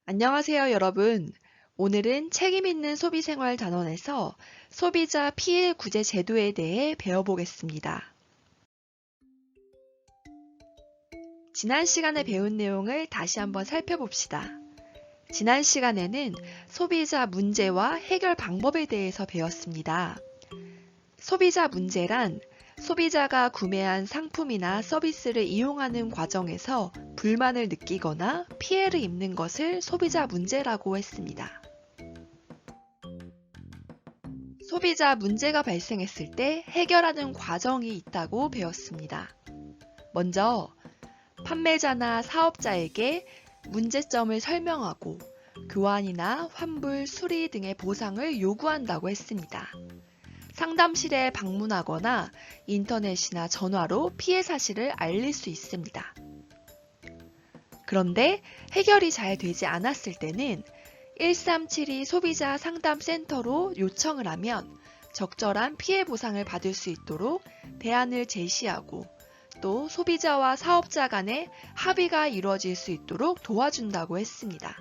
안녕하세요, 여러분. 오늘은 책임 있는 소비생활 단원에서 소비자 피해 구제 제도에 대해 배워보겠습니다. 지난 시간에 배운 내용을 다시 한번 살펴봅시다. 지난 시간에는 소비자 문제와 해결 방법에 대해서 배웠습니다. 소비자 문제란 소비자가 구매한 상품이나 서비스를 이용하는 과정에서 불만을 느끼거나 피해를 입는 것을 소비자 문제라고 했습니다. 소비자 문제가 발생했을 때 해결하는 과정이 있다고 배웠습니다. 먼저 판매자나 사업자에게 문제점을 설명하고 교환이나 환불, 수리 등의 보상을 요구한다고 했습니다. 상담실에 방문하거나 인터넷이나 전화로 피해 사실을 알릴 수 있습니다. 그런데 해결이 잘 되지 않았을 때는 1372 소비자 상담센터로 요청을 하면 적절한 피해 보상을 받을 수 있도록 대안을 제시하고 또 소비자와 사업자 간의 합의가 이루어질 수 있도록 도와준다고 했습니다.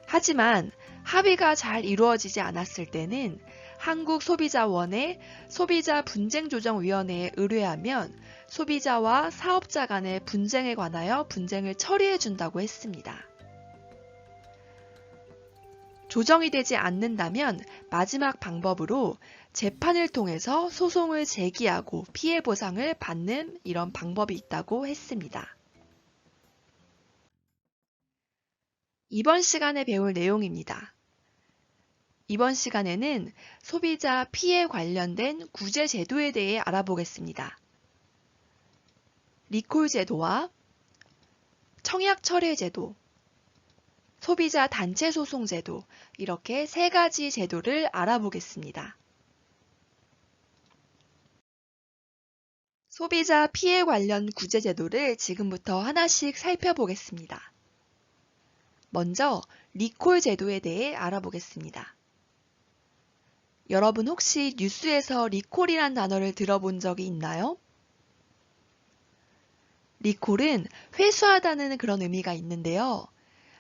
하지만 합의가 잘 이루어지지 않았을 때는 한국소비자원의 소비자분쟁조정위원회에 의뢰하면 소비자와 사업자 간의 분쟁에 관하여 분쟁을 처리해 준다고 했습니다. 조정이 되지 않는다면 마지막 방법으로 재판을 통해서 소송을 제기하고 피해 보상을 받는 이런 방법이 있다고 했습니다. 이번 시간에 배울 내용입니다. 이번 시간에는 소비자 피해 관련된 구제 제도에 대해 알아보겠습니다. 리콜 제도와 청약 철회 제도, 소비자 단체 소송 제도, 이렇게 세 가지 제도를 알아보겠습니다. 소비자 피해 관련 구제 제도를 지금부터 하나씩 살펴보겠습니다. 먼저 리콜 제도에 대해 알아보겠습니다. 여러분 혹시 뉴스에서 리콜이란 단어를 들어본 적이 있나요? 리콜은 회수하다는 그런 의미가 있는데요.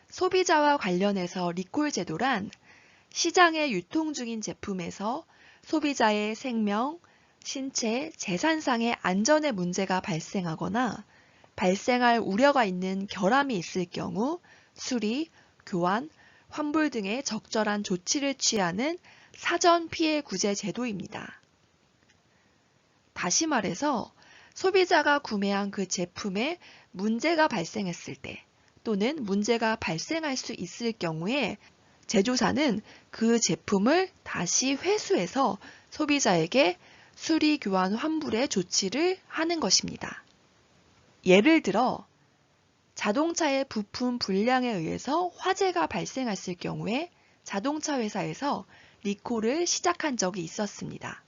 소비자와 관련해서 리콜 제도란 시장에 유통 중인 제품에서 소비자의 생명, 신체, 재산상의 안전에 문제가 발생하거나 발생할 우려가 있는 결함이 있을 경우 수리, 교환, 환불 등의 적절한 조치를 취하는 사전 피해 구제 제도입니다. 다시 말해서 소비자가 구매한 그 제품에 문제가 발생했을 때 또는 문제가 발생할 수 있을 경우에 제조사는 그 제품을 다시 회수해서 소비자에게 수리, 교환, 환불의 조치를 하는 것입니다. 예를 들어 자동차의 부품 불량에 의해서 화재가 발생했을 경우에 자동차 회사에서 리콜을 시작한 적이 있었습니다.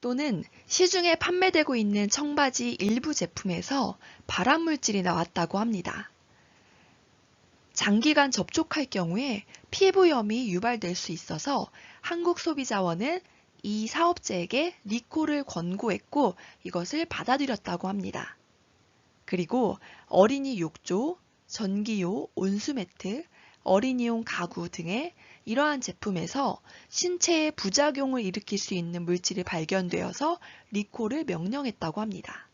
또는 시중에 판매되고 있는 청바지 일부 제품에서 발암물질이 나왔다고 합니다. 장기간 접촉할 경우에 피부염이 유발될 수 있어서 한국소비자원은 이 사업자에게 리콜을 권고했고 이것을 받아들였다고 합니다. 그리고 어린이 욕조, 전기요, 온수매트, 어린이용 가구 등의 이러한 제품에서 신체에 부작용을 일으킬 수 있는 물질이 발견되어서 리콜을 명령했다고 합니다.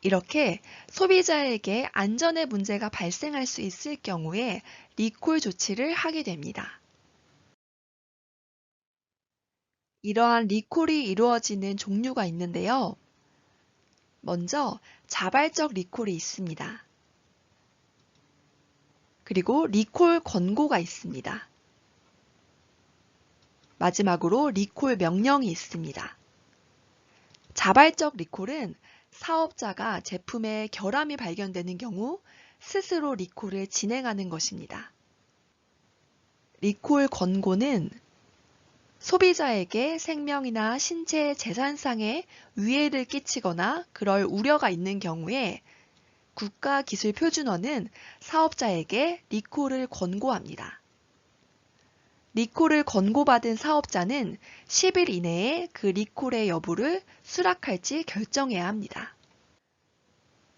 이렇게 소비자에게 안전에 문제가 발생할 수 있을 경우에 리콜 조치를 하게 됩니다. 이러한 리콜이 이루어지는 종류가 있는데요. 먼저 자발적 리콜이 있습니다. 그리고 리콜 권고가 있습니다. 마지막으로 리콜 명령이 있습니다. 자발적 리콜은 사업자가 제품에 결함이 발견되는 경우 스스로 리콜을 진행하는 것입니다. 리콜 권고는 소비자에게 생명이나 신체 재산상의 위해를 끼치거나 그럴 우려가 있는 경우에 국가기술표준원은 사업자에게 리콜을 권고합니다. 리콜을 권고받은 사업자는 10일 이내에 그 리콜의 여부를 수락할지 결정해야 합니다.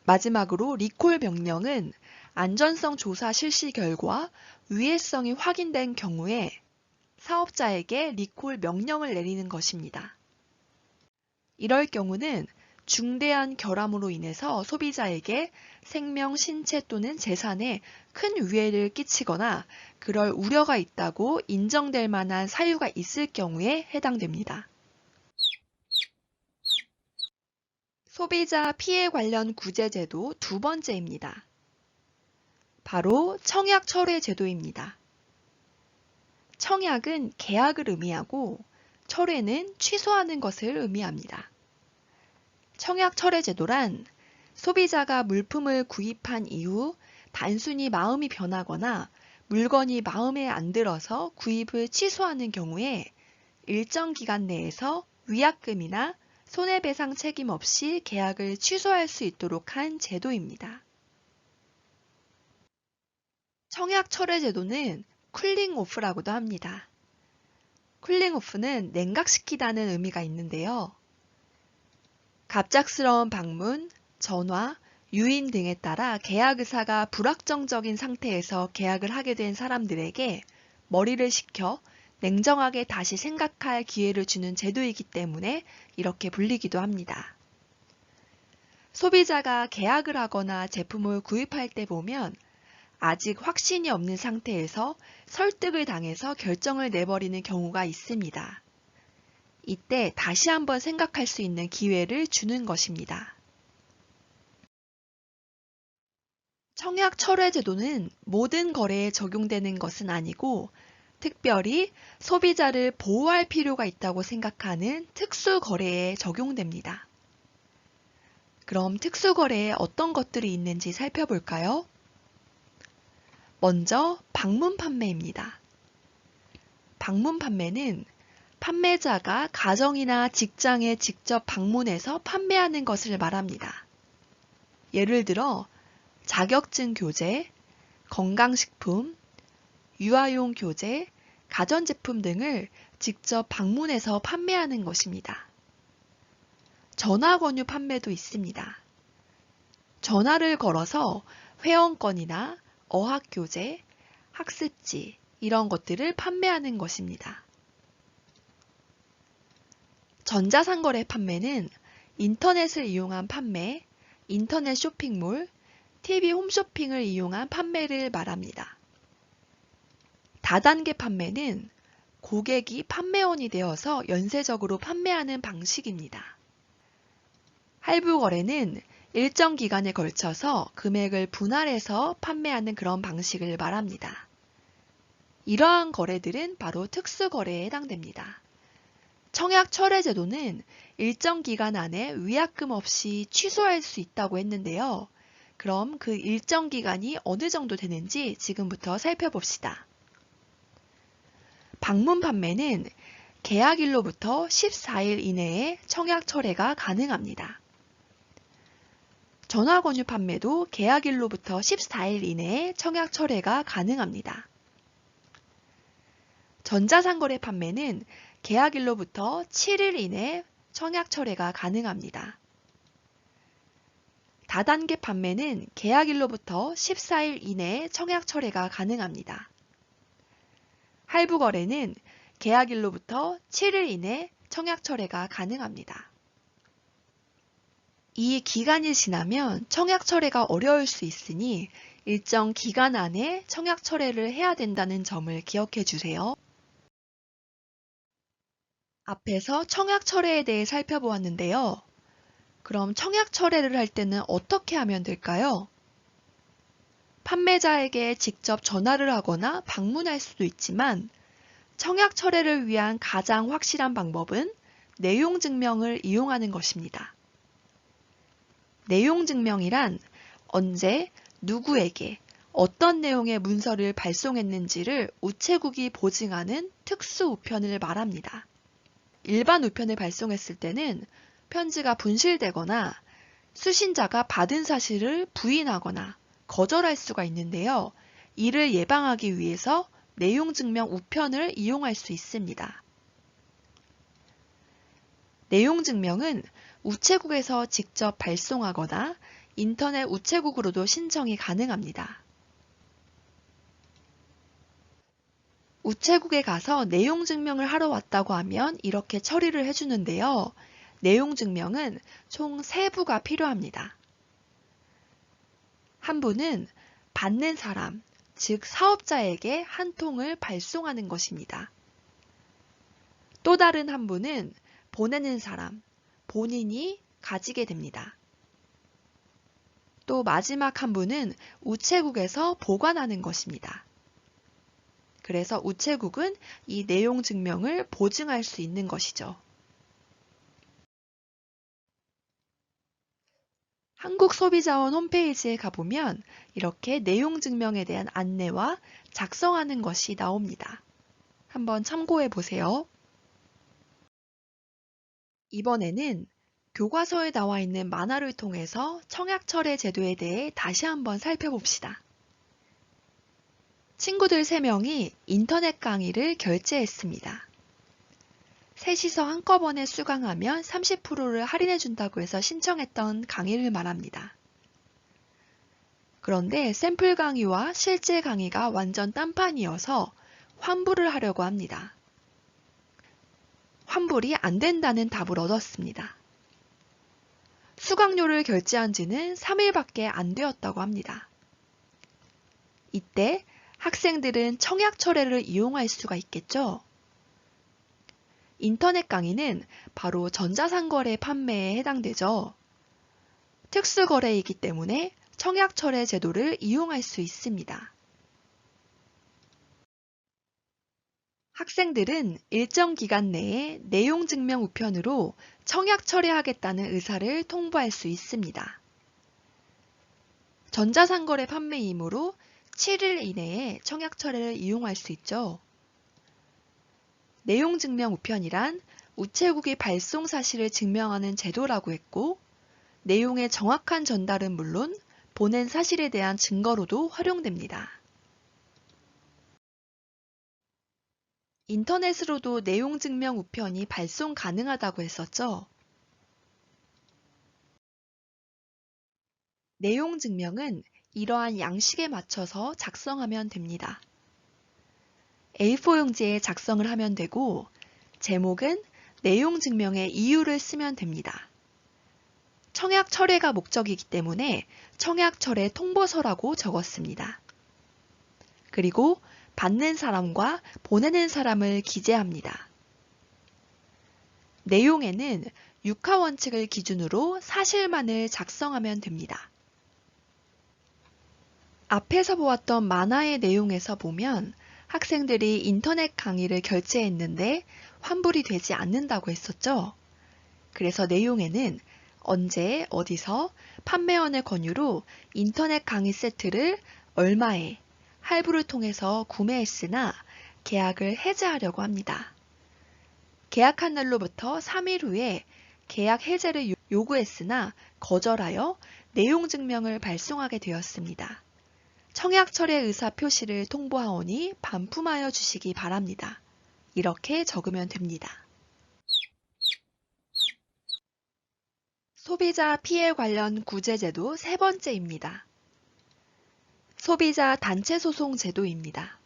마지막으로 리콜 명령은 안전성 조사 실시 결과 위해성이 확인된 경우에 사업자에게 리콜 명령을 내리는 것입니다. 이럴 경우는 중대한 결함으로 인해서 소비자에게 생명, 신체 또는 재산에 큰 위해를 끼치거나 그럴 우려가 있다고 인정될 만한 사유가 있을 경우에 해당됩니다. 소비자 피해 관련 구제제도 두 번째입니다. 바로 청약 철회 제도입니다. 청약은 계약을 의미하고 철회는 취소하는 것을 의미합니다. 청약 철회 제도란 소비자가 물품을 구입한 이후 단순히 마음이 변하거나 물건이 마음에 안 들어서 구입을 취소하는 경우에 일정 기간 내에서 위약금이나 손해배상 책임 없이 계약을 취소할 수 있도록 한 제도입니다. 청약 철회 제도는 쿨링오프라고도 합니다. 쿨링오프는 냉각시키다는 의미가 있는데요. 갑작스러운 방문, 전화, 유인 등에 따라 계약 의사가 불확정적인 상태에서 계약을 하게 된 사람들에게 머리를 식혀 냉정하게 다시 생각할 기회를 주는 제도이기 때문에 이렇게 불리기도 합니다. 소비자가 계약을 하거나 제품을 구입할 때 보면 아직 확신이 없는 상태에서 설득을 당해서 결정을 내버리는 경우가 있습니다. 이때 다시 한번 생각할 수 있는 기회를 주는 것입니다. 청약 철회 제도는 모든 거래에 적용되는 것은 아니고 특별히 소비자를 보호할 필요가 있다고 생각하는 특수 거래에 적용됩니다. 그럼 특수 거래에 어떤 것들이 있는지 살펴볼까요? 먼저 방문 판매입니다. 방문 판매는 판매자가 가정이나 직장에 직접 방문해서 판매하는 것을 말합니다. 예를 들어 자격증 교재, 건강식품, 유아용 교재, 가전제품 등을 직접 방문해서 판매하는 것입니다. 전화 권유 판매도 있습니다. 전화를 걸어서 회원권이나 어학교재, 학습지 이런 것들을 판매하는 것입니다. 전자상거래 판매는 인터넷을 이용한 판매, 인터넷 쇼핑몰, TV 홈쇼핑을 이용한 판매를 말합니다. 다단계 판매는 고객이 판매원이 되어서 연쇄적으로 판매하는 방식입니다. 할부 거래는 일정 기간에 걸쳐서 금액을 분할해서 판매하는 그런 방식을 말합니다. 이러한 거래들은 바로 특수거래에 해당됩니다. 청약 철회 제도는 일정 기간 안에 위약금 없이 취소할 수 있다고 했는데요. 그럼 그 일정 기간이 어느 정도 되는지 지금부터 살펴봅시다. 방문 판매는 계약일로부터 14일 이내에 청약 철회가 가능합니다. 전화 권유 판매도 계약일로부터 14일 이내에 청약 철회가 가능합니다. 전자상거래 판매는 계약일로부터 7일 이내 청약 철회가 가능합니다. 다단계 판매는 계약일로부터 14일 이내에 청약 철회가 가능합니다. 할부 거래는 계약일로부터 7일 이내 청약 철회가 가능합니다. 이 기간이 지나면 청약 철회가 어려울 수 있으니 일정 기간 안에 청약 철회를 해야 된다는 점을 기억해 주세요. 앞에서 청약 철회에 대해 살펴보았는데요. 그럼 청약 철회를 할 때는 어떻게 하면 될까요? 판매자에게 직접 전화를 하거나 방문할 수도 있지만 청약 철회를 위한 가장 확실한 방법은 내용 증명을 이용하는 것입니다. 내용 증명이란 언제, 누구에게, 어떤 내용의 문서를 발송했는지를 우체국이 보증하는 특수 우편을 말합니다. 일반 우편을 발송했을 때는 편지가 분실되거나 수신자가 받은 사실을 부인하거나 거절할 수가 있는데요. 이를 예방하기 위해서 내용 증명 우편을 이용할 수 있습니다. 내용 증명은 우체국에서 직접 발송하거나 인터넷 우체국으로도 신청이 가능합니다. 우체국에 가서 내용 증명을 하러 왔다고 하면 이렇게 처리를 해주는데요. 내용 증명은 총 3부가 필요합니다. 한 부는 받는 사람, 즉 사업자에게 한 통을 발송하는 것입니다. 또 다른 한 부는 보내는 사람, 본인이 가지게 됩니다. 또 마지막 한 부는 우체국에서 보관하는 것입니다. 그래서 우체국은 이 내용 증명을 보증할 수 있는 것이죠. 한국소비자원 홈페이지에 가보면 이렇게 내용 증명에 대한 안내와 작성하는 것이 나옵니다. 한번 참고해 보세요. 이번에는 교과서에 나와 있는 만화를 통해서 청약철회 제도에 대해 다시 한번 살펴봅시다. 친구들 3명이 인터넷 강의를 결제했습니다. 셋이서 한꺼번에 수강하면 30%를 할인해준다고 해서 신청했던 강의를 말합니다. 그런데 샘플 강의와 실제 강의가 완전 딴판이어서 환불을 하려고 합니다. 환불이 안 된다는 답을 얻었습니다. 수강료를 결제한 지는 3일밖에 안 되었다고 합니다. 이때 학생들은 청약철회를 이용할 수가 있겠죠? 인터넷 강의는 바로 전자상거래 판매에 해당되죠. 특수거래이기 때문에 청약철회 제도를 이용할 수 있습니다. 학생들은 일정 기간 내에 내용 증명 우편으로 청약 철회하겠다는 의사를 통보할 수 있습니다. 전자상거래 판매이므로 7일 이내에 청약 철회를 이용할 수 있죠. 내용 증명 우편이란 우체국이 발송 사실을 증명하는 제도라고 했고, 내용의 정확한 전달은 물론 보낸 사실에 대한 증거로도 활용됩니다. 인터넷으로도 내용 증명 우편이 발송 가능하다고 했었죠? 내용 증명은 이러한 양식에 맞춰서 작성하면 됩니다. A4 용지에 작성을 하면 되고, 제목은 내용 증명의 이유를 쓰면 됩니다. 청약 철회가 목적이기 때문에 청약 철회 통보서라고 적었습니다. 그리고 받는 사람과 보내는 사람을 기재합니다. 내용에는 육하 원칙을 기준으로 사실만을 작성하면 됩니다. 앞에서 보았던 만화의 내용에서 보면 학생들이 인터넷 강의를 결제했는데 환불이 되지 않는다고 했었죠. 그래서 내용에는 언제, 어디서, 판매원의 권유로 인터넷 강의 세트를 얼마에 할부를 통해서 구매했으나 계약을 해지하려고 합니다. 계약한 날로부터 3일 후에 계약 해제를 요구했으나 거절하여 내용 증명을 발송하게 되었습니다. 청약 철회 의사 표시를 통보하오니 반품하여 주시기 바랍니다. 이렇게 적으면 됩니다. 소비자 피해 관련 구제제도 3번째입니다. 소비자 단체 소송 제도입니다.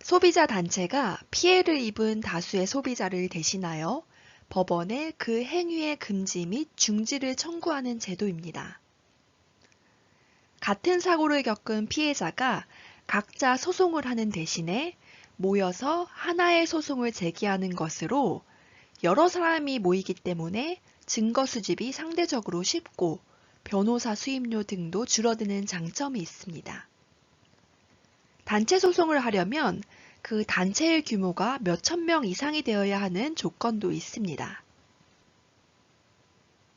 소비자 단체가 피해를 입은 다수의 소비자를 대신하여 법원에 그 행위의 금지 및 중지를 청구하는 제도입니다. 같은 사고를 겪은 피해자가 각자 소송을 하는 대신에 모여서 하나의 소송을 제기하는 것으로 여러 사람이 모이기 때문에 증거 수집이 상대적으로 쉽고 변호사 수임료 등도 줄어드는 장점이 있습니다. 단체 소송을 하려면 그 단체의 규모가 몇천 명 이상이 되어야 하는 조건도 있습니다.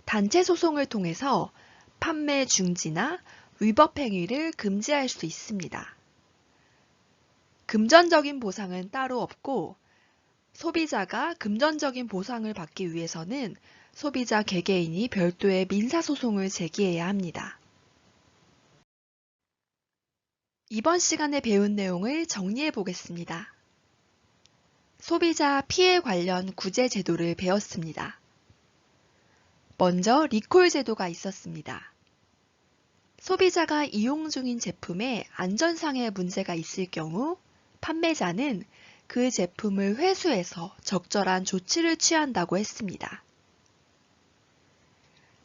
단체 소송을 통해서 판매 중지나 위법 행위를 금지할 수 있습니다. 금전적인 보상은 따로 없고 소비자가 금전적인 보상을 받기 위해서는 소비자 개개인이 별도의 민사소송을 제기해야 합니다. 이번 시간에 배운 내용을 정리해 보겠습니다. 소비자 피해 관련 구제 제도를 배웠습니다. 먼저 리콜 제도가 있었습니다. 소비자가 이용 중인 제품에 안전상의 문제가 있을 경우 판매자는 그 제품을 회수해서 적절한 조치를 취한다고 했습니다.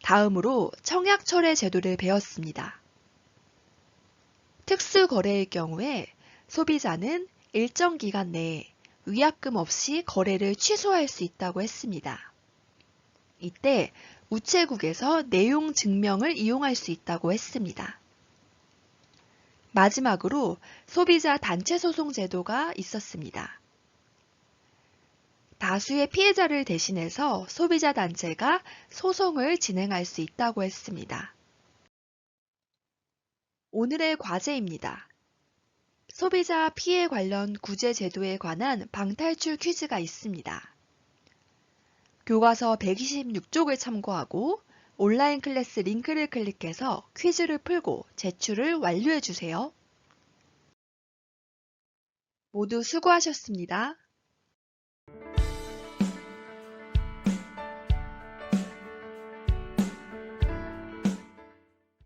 다음으로 청약철회 제도를 배웠습니다. 특수 거래의 경우에 소비자는 일정 기간 내에 위약금 없이 거래를 취소할 수 있다고 했습니다. 이때 우체국에서 내용 증명을 이용할 수 있다고 했습니다. 마지막으로 소비자 단체 소송 제도가 있었습니다. 다수의 피해자를 대신해서 소비자 단체가 소송을 진행할 수 있다고 했습니다. 오늘의 과제입니다. 소비자 피해 관련 구제 제도에 관한 방탈출 퀴즈가 있습니다. 교과서 126쪽을 참고하고 온라인 클래스 링크를 클릭해서 퀴즈를 풀고 제출을 완료해 주세요. 모두 수고하셨습니다.